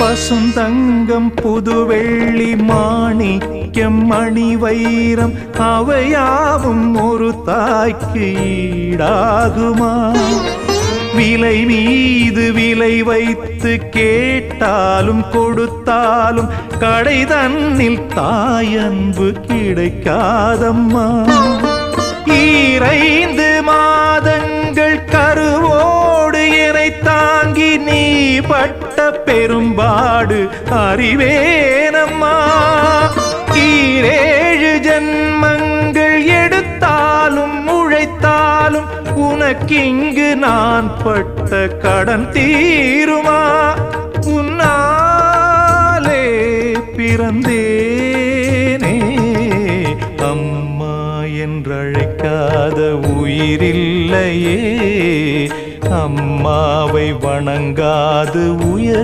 பசுந்தங்கம் புதுவெள்ளி மாணிக்கம் மணி வைரம் அவையாவும் ஒரு தாய்க்கு ஈடாகுமா? விலை மீது விலை வைத்து கேட்டாலும் கொடுத்தாலும் கடை தன்னில் தாயன்பு கிடைக்காதம்மா. 2 மாதங்கள் கருவோடு என்னை தாங்கி நீ பட்ட பெரும்பாடு அறிவேனம்மா. 7 ஜன்மங்கள் எடுத்தாலும் உழைத்தாலும் உனக்கிங்கு நான் பட்ட கடன் தீருமா? உன்னாலே பிறந்தேனே, அம்மா என்றழைக்காத உயிரில்லையே. அம்மாவை வணங்காது உயர்